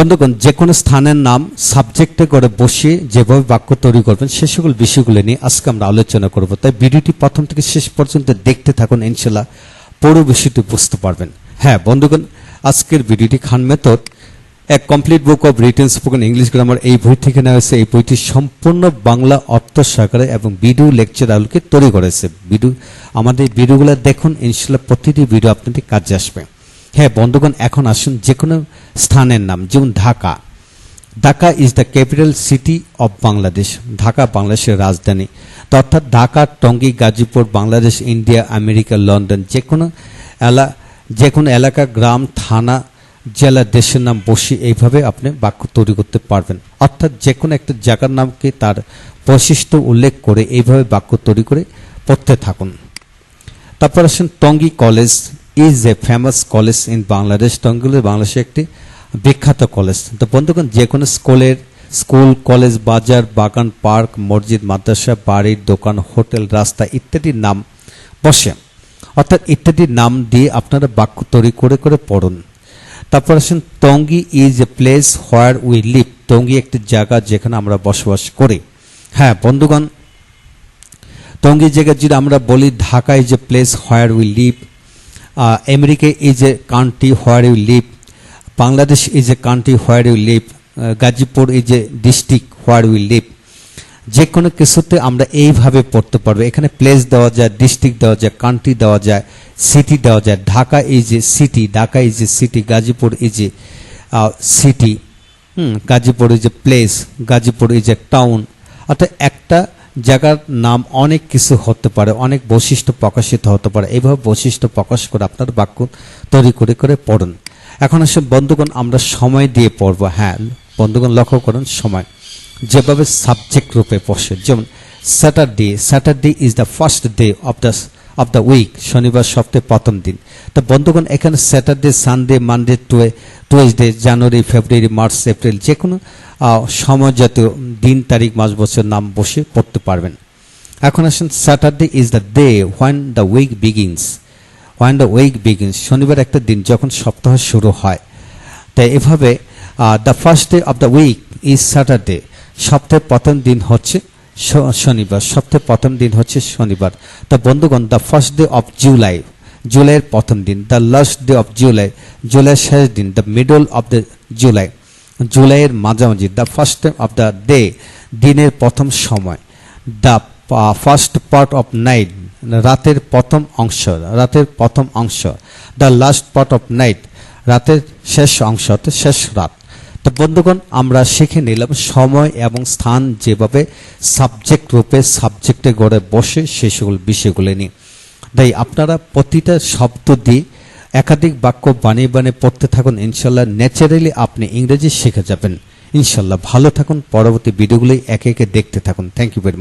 বন্ধুগণ, যে কোনো স্থানের নাম সাবজেক্টে করে বসিয়ে যেভাবে বাক্য তৈরি করবেন সে সকল বিষয়গুলো নিয়ে আজকে আমরা আলোচনা করব। তাই ভিডিওটি প্রথম থেকে শেষ পর্যন্ত দেখতে থাকুন, ইনশাল্লাহ পুরো বিষয়টি বুঝতে পারবেন। হ্যাঁ বন্ধুগণ, আজকের ভিডিওটি খান মেথড এক complete book of written spoken English grammar এই বই থেকে নেওয়া হয়েছে। এই বইটি সম্পূর্ণ বাংলা অর্থ সহকারে এবং ভিডিও লেকচার আলোকে তৈরি করেছে। আমাদের ভিডিওগুলো দেখুন, ইনশাল্লাহ প্রতিটি ভিডিও আপনাদের কাজে আসবে। হ্যাঁ বন্ধুগণ, এখন আসুন যে কোনো স্থানের নাম, যেমন Dhaka. Dhaka is the capital city of Bangladesh. Dhaka বাংলাদেশের রাজধানী। তো অর্থাৎ Dhaka, Tongi, Gazipur, Bangladesh, India, America, London, যে কোনো এলাকা, গ্রাম, থানা, জেলা, দেশের নাম বসে এইভাবে আপনি বাক্য তৈরি করতে পারবেন। অর্থাৎ যে কোনো একটা জায়গার নামকে তার বৈশিষ্ট্য উল্লেখ করে এইভাবে বাক্য তৈরি করে পড়তে থাকুন। তারপর আসুন Tongi college is a famous college in Bangladesh. Tongi বাংলাদেশে একটি বিখ্যাত কলেজ। তো বন্ধুগণ, যে কোনো স্কুল, কলেজ, বাজার, বাগান, পার্ক, মসজিদ, মাদ্রাসা, বাড়ি, দোকান, হোটেল, রাস্তা ইত্যাদির নাম বসে। অর্থাৎ ইত্যাদির নাম দিয়ে আপনারা বাক্য তৈরি করে করে পড়ুন। তারপর আসুন Tongi is a place where we leave. Tongi একটি জায়গা যেখানে আমরা বসবাস করি। হ্যাঁ বন্ধুগণ, টঙ্গী জায়গা যদি আমরা বলি Dhaka is a place where we live, America is a country where you live, Bangladesh is a country where you live, Gazipur is a district where we live. যে কোনো কিছুতে আমরা এইভাবে পড়তে পারবো। এখানে প্লেস দেওয়া যায়, ডিস্ট্রিক্ট দেওয়া যায়, কান্ট্রি দেওয়া যায়, সিটি দেওয়া যায়। Dhaka is a city, Dhaka is a city, Gazipur is a city, Gazipur is a place, Gazipur is a town. অর্থাৎ একটা জায়গার নাম অনেক কিছু হতে পারে, অনেক বৈশিষ্ট্য প্রকাশিত হতে পারে। এইভাবে বৈশিষ্ট্য প্রকাশ করে আপনার বাক্য তৈরি করে করে পড়ুন। এখন আসলে বন্ধুগণ আমরা সময় দিয়ে পড়বো। হ্যাঁ বন্ধুগণ, লক্ষ্য করুন সময় যেভাবে সাবজেক্ট রূপে বসে। যেমন Saturday is the first day of the week. শনিবার সপ্তাহের প্রথম দিন। তো বন্ধুগণ, এখানে Saturday, Sunday, Monday, Tuesday, January, February, March, April যে কোনো সময় জাতীয় দিন, তারিখ, মাস, বছর নাম বসে পড়তে পারবেন। এখন আসুন Saturday is the day when the week begins. শনিবার একটা দিন যখন সপ্তাহ শুরু হয়। তাই এভাবে the first day of the week is Saturday. সপ্তাহের প্রথম দিন হচ্ছে শনিবার। সপ্তাহের প্রথম দিন হচ্ছে শনিবার। তো বন্ধুগণ, দ্য ফার্স্ট ডে অফ জুলাইয়ের প্রথম দিন। দ্য লাস্ট ডে অফ জুলাইয়ের শেষ দিন। দ্য মিডল অফ দ্য জুলাইয়ের মাঝামাঝি। The first time of the day, দিনের প্রথম সময়। The first part of night, রাতের প্রথম অংশ। The last part of night, রাতের শেষ অংশ, শেষ রাত। তো বন্ধুগণ, আমরা শিখে নিলাম সময় এবং স্থান যেভাবে সাবজেক্ট রূপে সাবজেক্টে গড়ে বসে সে সকল বিষয়গুলো নিয়ে। তাই আপনারা প্রতিটা শব্দ দিয়ে একাধিক বাক্য বানিয়ে বানিয়ে পড়তে থাকুন। ইনশাল্লাহ ন্যাচারালি আপনি ইংরেজি শিখে যাবেন। ইনশাল্লাহ ভালো থাকুন। পরবর্তী ভিডিওগুলি একে একে দেখতে থাকুন। Thank you very much.